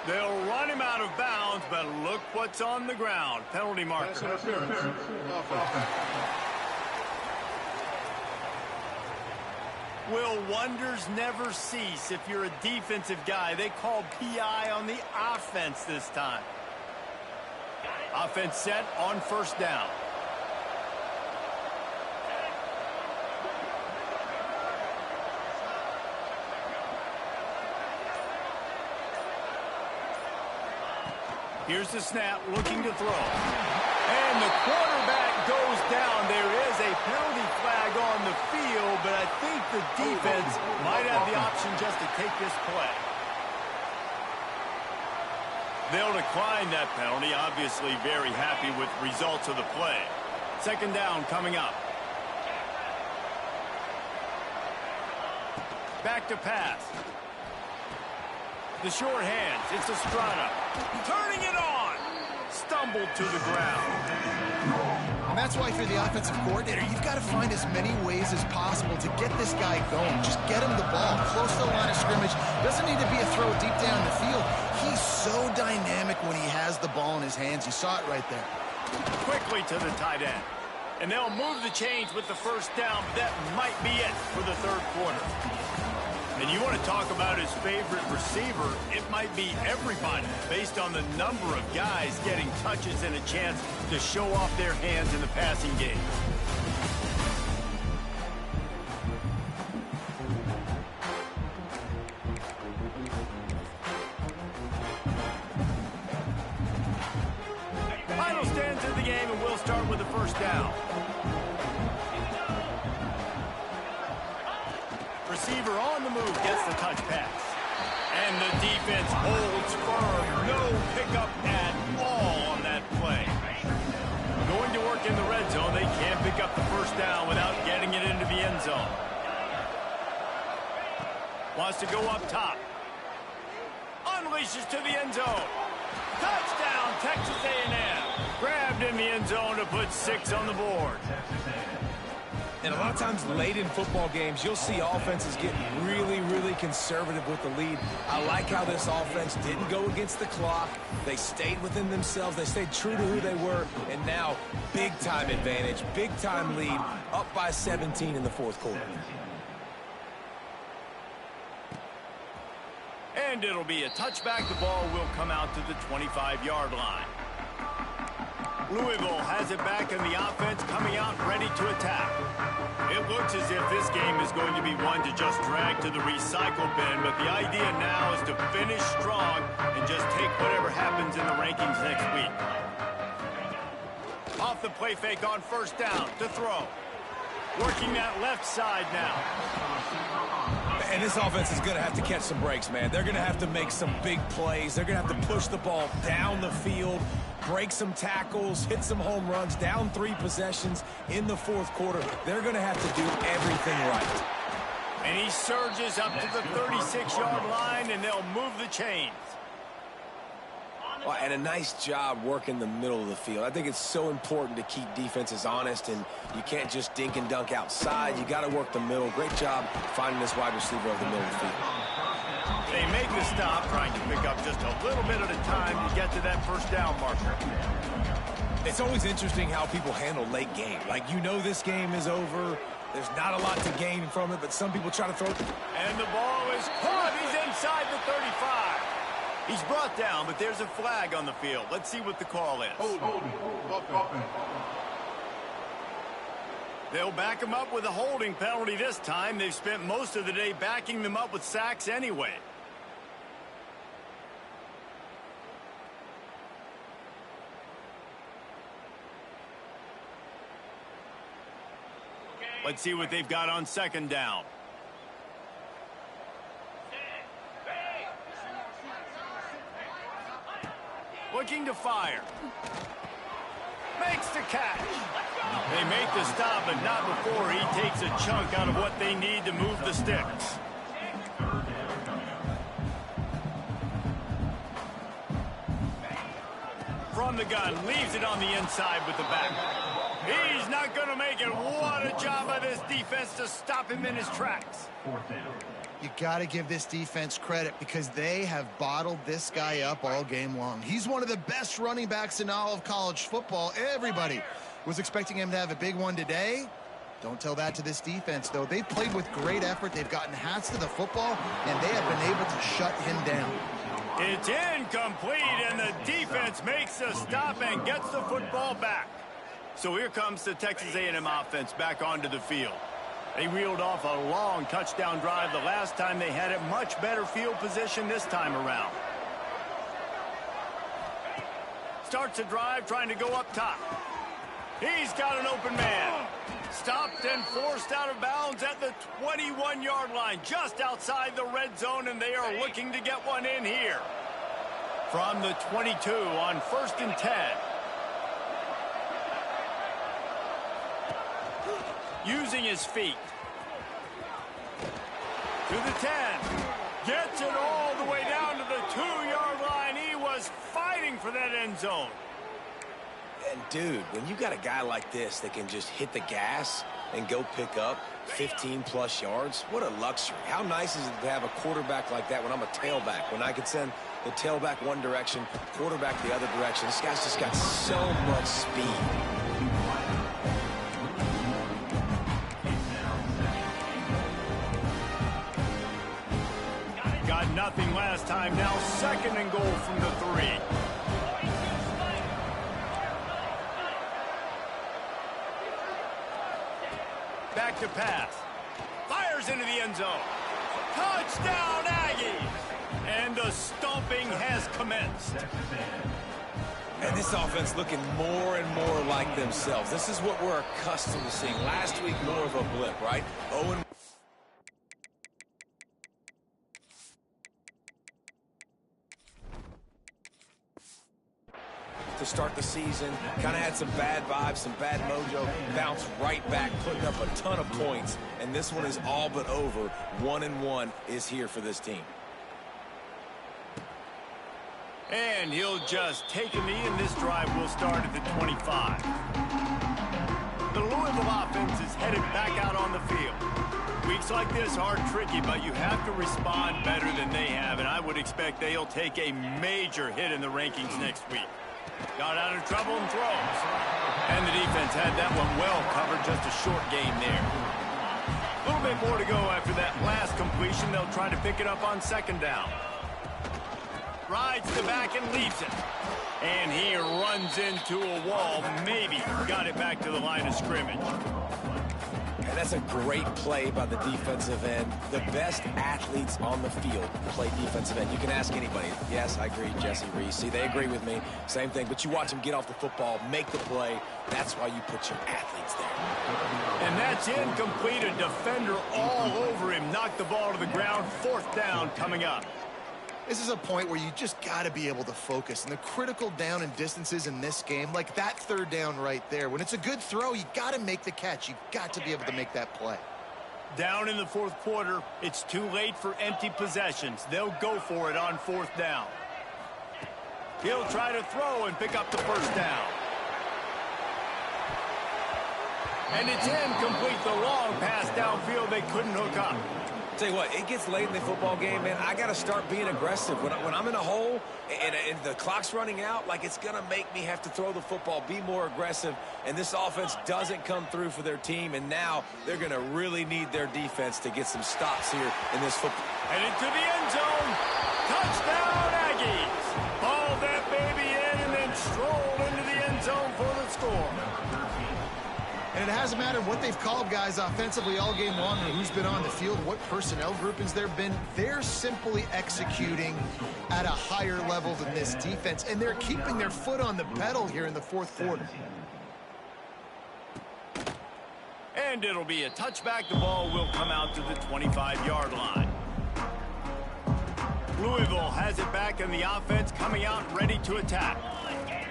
Speaker 1: They'll run him out of bounds, but look what's on the ground. Penalty marker. Will wonders never cease if you're a defensive guy? They call PI on the offense this time. Offense set on 1st down. Here's the snap, looking to throw. And the quarterback goes down. There is a penalty flag on the field, but I think the defense might have the option just to take this play. They'll decline that penalty. Obviously very happy with results of the play. 2nd down coming up. Back to pass. The short hands. It's Estrada. Turning it on. Stumbled to the ground.
Speaker 2: And that's why if you're the offensive coordinator, you've got to find as many ways as possible to get this guy going. Just get him the ball close to the line of scrimmage. Doesn't need to be a throw deep down the field. He's so dynamic when he has the ball in his hands. You saw it right there.
Speaker 1: Quickly to the tight end. And they'll move the chains with the 1st down. That might be it for the 3rd quarter. And you want to talk about his favorite receiver, it might be everybody based on the number of guys getting touches and a chance to show off their hands in the passing game. Final stands in the game, and we'll start with the first down. Receiver on the move gets the touch pass. And the defense holds firm. No pickup at all on that play. Going to work in the red zone. They can't pick up the first down without getting it into the end zone. Wants to go up top. Unleashes to the end zone. Touchdown, Texas A&M. Grabbed in the end zone to put 6 on the board.
Speaker 3: And a lot of times late in football games, you'll see offenses get really, really conservative with the lead. I like how this offense didn't go against the clock. They stayed within themselves. They stayed true to who they were. And now, big-time advantage, big-time lead, up by 17 in the fourth quarter.
Speaker 1: And it'll be a touchback. The ball will come out to the 25-yard line. Louisville has it back in the offense, coming out ready to attack. It looks as if this game is going to be one to just drag to the recycle bin, but the idea now is to finish strong and just take whatever happens in the rankings next week. Off the play fake on first down to throw. Working that left side now.
Speaker 3: And this offense is going to have to catch some breaks, man. They're going to have to make some big plays. They're going to have to push the ball down the field, break some tackles, hit some home runs, down 3 possessions in the fourth quarter. They're going to have to do everything right.
Speaker 1: And he surges up to the 36-yard line, and they'll move the chains.
Speaker 3: Well, and a nice job working the middle of the field. I think it's so important to keep defenses honest, and you can't just dink and dunk outside. You got to work the middle. Great job finding this wide receiver over the middle of the field.
Speaker 1: They make the stop, trying to pick up just a little bit at a time to get to that first down marker.
Speaker 3: It's always interesting how people handle late game. Like, you know this game is over. There's not a lot to gain from it, but some people try to throw it.
Speaker 1: And the ball is caught. He's inside the 35. He's brought down, but there's a flag on the field. Let's see what the call is. They'll back him up with a holding penalty this time. They've spent most of the day backing them up with sacks anyway. Let's see what they've got on second down. Looking to fire. Makes the catch. They make the stop, but not before he takes a chunk out of what they need to move the sticks. From the gun, leaves it on the inside with the back. He's not going to make it. What a job by this defense to stop him in his tracks.
Speaker 2: You got to give this defense credit because they have bottled this guy up all game long. He's one of the best running backs in all of college football. Everybody was expecting him to have a big one today. Don't tell that to this defense, though. They've played with great effort. They've gotten hats to the football, and they have been able to shut him down.
Speaker 1: It's incomplete, and the defense makes the stop and gets the football back. So here comes the Texas A&M offense back onto the field. They reeled off a long touchdown drive the last time they had it. Much better field position this time around. Starts a drive trying to go up top. He's got an open man. Stopped and forced out of bounds at the 21-yard line, just outside the red zone, and they are looking to get one in here. From the 22 on 1st and 10. Using his feet. To the 10. Gets it all the way down to the 2-yard line. He was fighting for that end zone.
Speaker 3: And, dude, when you got a guy like this that can just hit the gas and go pick up 15-plus yards, what a luxury. How nice is it to have a quarterback like that when I'm a tailback, when I can send the tailback one direction, quarterback the other direction. This guy's just got so much speed.
Speaker 1: nothing last time. Now 2nd and goal from the 3. Back to pass. Fires into the end zone. Touchdown, Aggies! And the stomping has commenced.
Speaker 3: And this offense looking more and more like themselves. This is what we're accustomed to seeing. Last week, more of a blip, right? Owen. To start the season, kind of had some bad vibes, some bad mojo, bounced right back, putting up a ton of points, and this one is all but over. 1-1 is here for this team.
Speaker 1: And he'll just take a knee, and this drive will start at the 25. The Louisville offense is headed back out on the field. Weeks like this are tricky, but you have to respond better than they have, and I would expect they'll take a major hit in the rankings next week. Got out of trouble and throws. And the defense had that one well covered, just a short gain there. A little bit more to go after that last completion. They'll try to pick it up on 2nd down. Rides the back and leaves it. And he runs into a wall. Maybe got it back to the line of scrimmage.
Speaker 3: And that's a great play by the defensive end. The best athletes on the field play defensive end. You can ask anybody. Yes, I agree, Jesse Reese. See, they agree with me. Same thing. But you watch them get off the football, make the play. That's why you put your athletes there.
Speaker 1: And that's incomplete. A defender all over him. Knocked the ball to the ground. 4th down coming up.
Speaker 2: This is a point where you just got to be able to focus. And the critical down and distances in this game, like that 3rd down right there, when it's a good throw, you got to make the catch. You got to be able to make that play.
Speaker 1: Down in the 4th quarter, it's too late for empty possessions. They'll go for it on 4th down. He'll try to throw and pick up the 1st down. And it's incomplete. The long pass downfield, they couldn't hook up.
Speaker 3: Tell you what, it gets late in the football game, man. I got to start being aggressive. When I'm in a hole and the clock's running out, like it's going to make me have to throw the football, be more aggressive. And this offense doesn't come through for their team, and now they're going to really need their defense to get some stops here in this football.
Speaker 1: And into the end zone. Touchdown, Aggies. Balled that baby in and then strolled into the end zone for the score.
Speaker 2: And it hasn't mattered what they've called guys offensively all game long or who's been on the field, what personnel groupings there have been. They're simply executing at a higher level than this defense, and they're keeping their foot on the pedal here in the 4th quarter.
Speaker 1: And it'll be a touchback. The ball will come out to the 25-yard line. Louisville has it back, and the offense coming out ready to attack.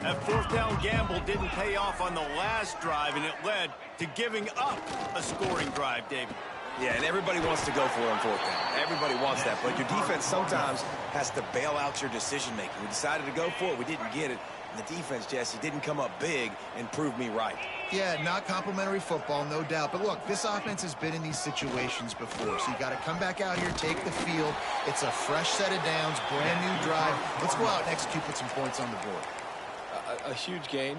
Speaker 1: That 4th down gamble didn't pay off on the last drive, and it led to giving up a scoring drive, David.
Speaker 3: Yeah, and everybody wants to go for it on 4th down. Everybody wants that, but your defense sometimes has to bail out your decision-making. We decided to go for it. We didn't get it. And the defense, Jesse, didn't come up big and prove me right.
Speaker 2: Yeah, not complimentary football, no doubt. But look, this offense has been in these situations before, so you got to come back out here, take the field. It's a fresh set of downs, brand new drive. Let's go out and execute, put some points on the board.
Speaker 3: A huge gain.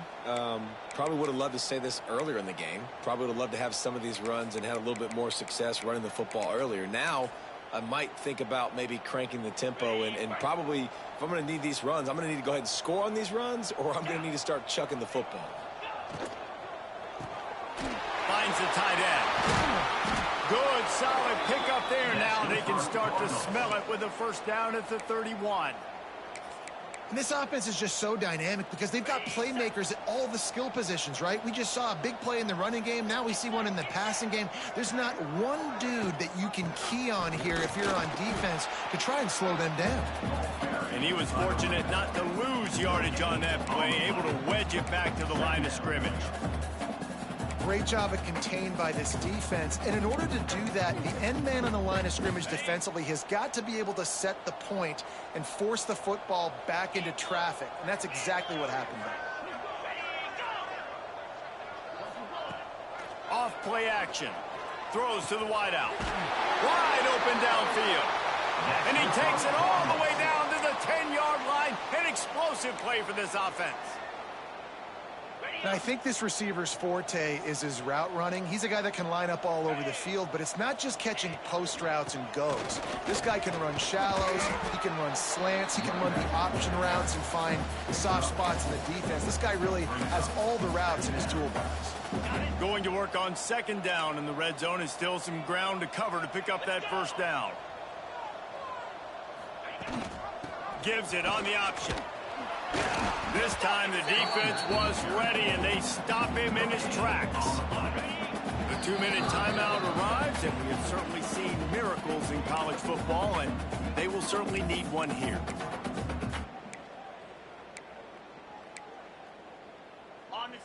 Speaker 3: Probably would have loved to say this earlier in the game. Probably would have loved to have some of these runs and had a little bit more success running the football earlier. Now, I might think about maybe cranking the tempo and probably, if I'm going to need these runs, I'm going to need to go ahead and score on these runs, or I'm going to need to start chucking the football.
Speaker 1: Finds the tight end. Good, solid pickup there. Now they can start to smell it with a 1st down at the 31.
Speaker 2: And this offense is just so dynamic because they've got playmakers at all the skill positions, right? We just saw a big play in the running game. Now we see one in the passing game. There's not one dude that you can key on here if you're on defense to try and slow them down.
Speaker 1: And he was fortunate not to lose yardage on that play, able to wedge it back to the line of scrimmage.
Speaker 2: Great job of contained by this defense. And in order to do that, the end man on the line of scrimmage defensively has got to be able to set the point and force the football back into traffic. And that's exactly what happened there.
Speaker 1: Off play action. Throws to the wideout. Wide open downfield. And he takes it all the way down to the 10-yard line. An explosive play for this offense.
Speaker 2: And I think this receiver's forte is his route running. He's a guy that can line up all over the field, but it's not just catching post routes and goes. This guy can run shallows, he can run slants, he can run the option routes and find soft spots in the defense. This guy really has all the routes in his toolbox.
Speaker 1: Going to work on second down in the red zone, and still some ground to cover to pick up that first down. Gives it on the option. This time the defense was ready, and they stop him in his tracks. The 2-minute timeout arrives, and we have certainly seen miracles in college football, and they will certainly need one here.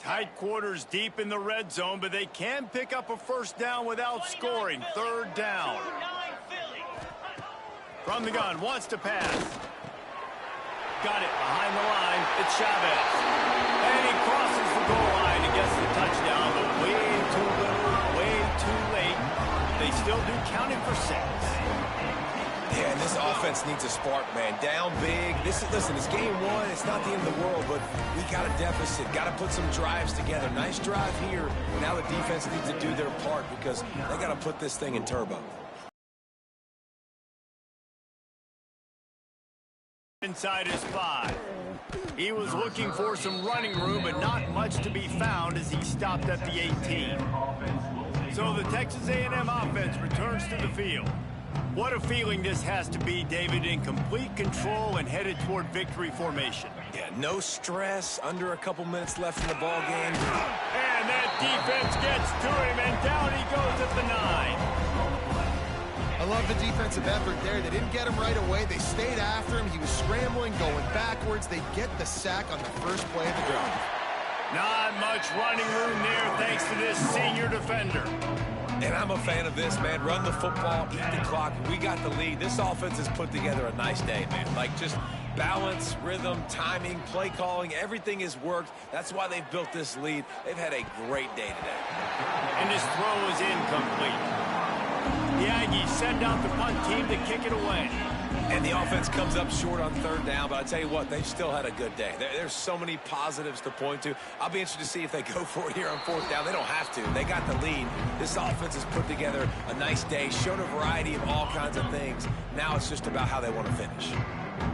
Speaker 1: Tight quarters deep in the red zone, but they can pick up a first down without scoring. Third down. From the gun, wants to pass. Got it behind the line. It's Chavez. And he crosses the goal line and gets the touchdown, but way too little, way too late. They still do count him for 6.
Speaker 3: Yeah, and this offense needs a spark, man. Down big. Listen, it's game 1. It's not the end of the world, but we got a deficit. Got to put some drives together. Nice drive here. Now the defense needs to do their part because they got to put this thing in turbo.
Speaker 1: Inside his 5. He was looking for some running room, but not much to be found as he stopped at the 18. So the Texas A&M offense returns to the field. What a feeling this has to be, David, in complete control and headed toward victory formation.
Speaker 3: Yeah, no stress, under a couple minutes left in the ball game.
Speaker 1: And that defense gets to him, and down he goes at the 9.
Speaker 2: I love the defensive effort there. They didn't get him right away. They stayed after him. He was scrambling, going backwards. They get the sack on the first play of the drive.
Speaker 1: Not much running room there thanks to this senior defender.
Speaker 3: And I'm a fan of this, man. Run the football, eat the clock. We got the lead. This offense has put together a nice day, man. Like, just balance, rhythm, timing, play calling, everything has worked. That's why they've built this lead. They've had a great day today.
Speaker 1: And his throw is incomplete. The Aggies send out the punt team to kick it away.
Speaker 3: And the offense comes up short on third down, but I tell you what, they've still had a good day. There's so many positives to point to. I'll be interested to see if they go for it here on fourth down. They don't have to. They got the lead. This offense has put together a nice day, showed a variety of all kinds of things. Now it's just about how they want to finish.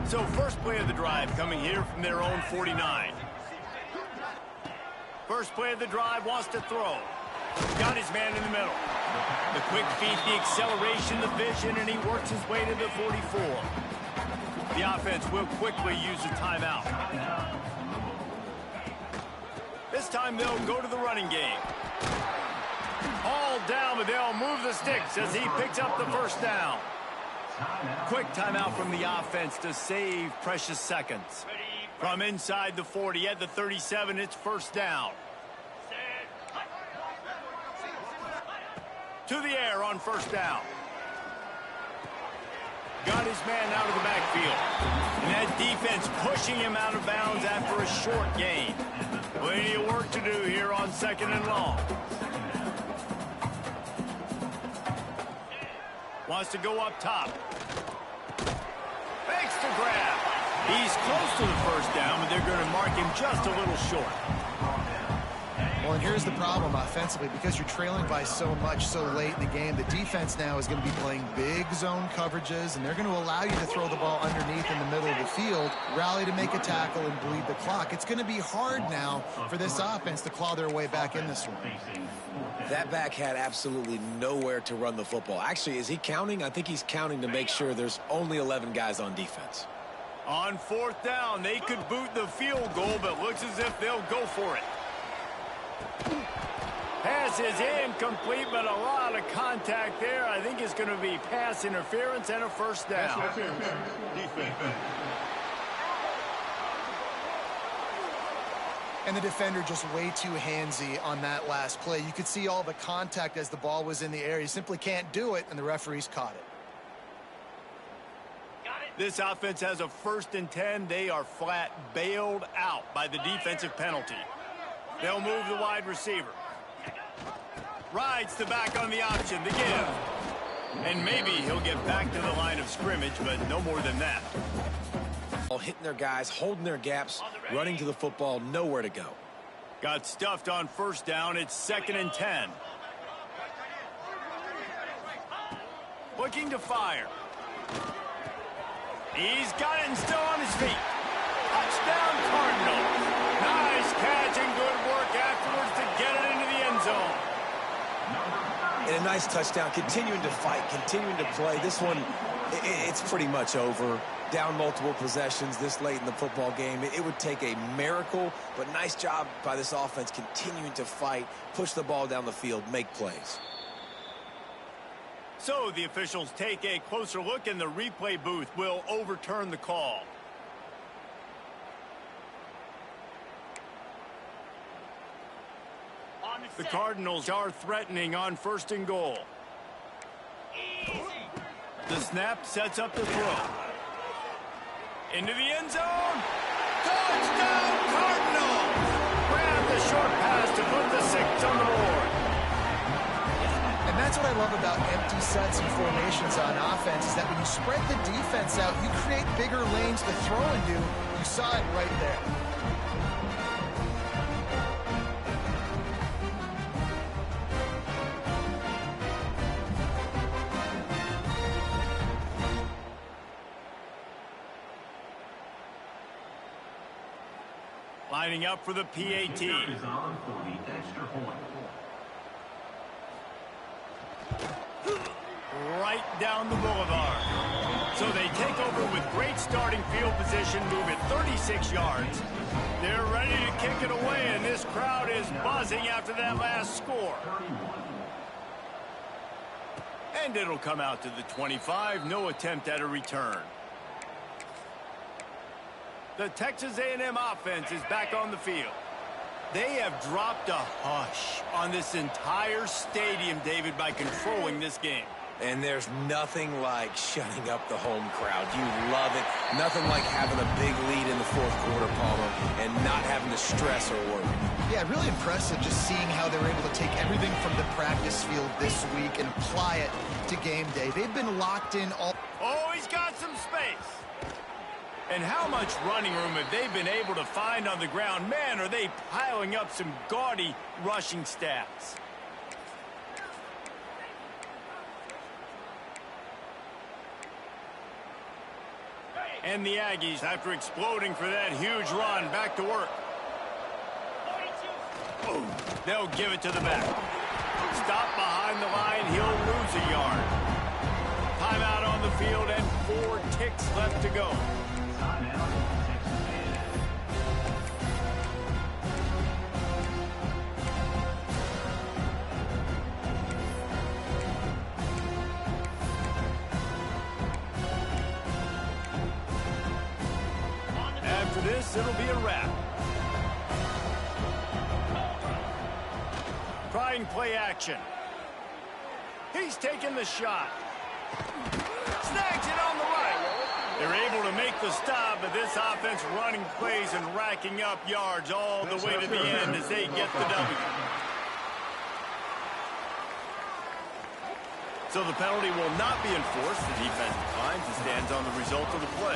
Speaker 1: So first play of the drive coming here from their own 49. First play of the drive, wants to throw. Got his man in the middle. The quick feet, the acceleration, the vision, and he works his way to the 44. The offense will quickly use a timeout. This time they'll go to the running game. All down, but they'll move the sticks as he picks up the first down. Quick timeout from the offense to save precious seconds. From inside the 40 at the 37, it's first down. To the air on first down. Got his man out of the backfield. And that defense pushing him out of bounds after a short gain. Plenty of work to do here on second and long. Wants to go up top. Fakes the grab. He's close to the first down, but they're going to mark him just a little short.
Speaker 2: Well, and here's the problem offensively. Because you're trailing by so much so late in the game, the defense now is going to be playing big zone coverages, and they're going to allow you to throw the ball underneath in the middle of the field, rally to make a tackle, and bleed the clock. It's going to be hard now for this offense to claw their way back in this one.
Speaker 3: That back had absolutely nowhere to run the football. Actually, is he counting? I think he's counting to make sure there's only 11 guys on defense.
Speaker 1: On fourth down, they could boot the field goal, but looks as if they'll go for it. Pass is incomplete, but a lot of contact there. I think it's going to be pass interference and a first down.
Speaker 2: And the defender just way too handsy on that last play. You could see all the contact as the ball was in the air. He simply can't do it, and the referees caught it.
Speaker 1: This offense has a 1st and 10. They are flat bailed out by the defensive penalty. They'll move the wide receiver. Rides the back on the option, the give. And maybe he'll get back to the line of scrimmage, but no more than that.
Speaker 3: Hitting their guys, holding their gaps, running to the football, nowhere to go.
Speaker 1: Got stuffed on first down. It's 2nd and 10. Looking to fire. He's got it and still on his feet. Touchdown Cardinals. Nice catch and good work afterwards to get it into the end zone.
Speaker 3: And a nice touchdown, continuing to fight, continuing to play. This one, it's pretty much over. Down multiple possessions this late in the football game. It would take a miracle, but nice job by this offense continuing to fight, push the ball down the field, make plays.
Speaker 1: So the officials take a closer look, and the replay booth will overturn the call. The Cardinals are threatening on 1st and goal. The snap sets up the throw. Into the end zone. Touchdown Cardinals! Grab the short pass to put the 6 on the board.
Speaker 2: And that's what I love about empty sets and formations on offense, is that when you spread the defense out, you create bigger lanes to throw into. You saw it right there.
Speaker 1: Lining up for the PAT.
Speaker 6: Is on for the extra point.
Speaker 1: Right down the boulevard. So they take over with great starting field position, move it 36 yards. They're ready to kick it away, and this crowd is buzzing after that last score. And it'll come out to the 25. No attempt at a return. The Texas A&M offense is back on the field. They have dropped a hush on this entire stadium, David, by controlling this game.
Speaker 3: And there's nothing like shutting up the home crowd. You love it. Nothing like having a big lead in the 4th quarter, Palmer, and not having to stress or worry.
Speaker 2: Yeah, really impressive just seeing how they were able to take everything from the practice field this week and apply it to game day. They've been locked in all...
Speaker 1: Oh, he's got some space. And how much running room have they been able to find on the ground? Man, are they piling up some gaudy rushing stats. And the Aggies, after exploding for that huge run, back to work. Oh, they'll give it to the back. Stop behind the line, he'll lose a yard. Timeout on the field and 4 ticks left to go. After this, it'll be a wrap. Trying play action. He's taking the shot. Snags it on the right. They're able to make the stop, but this offense running plays and racking up yards all the way to the end as they get the W. So the penalty will not be enforced. The defense declines and stands on the result of the play.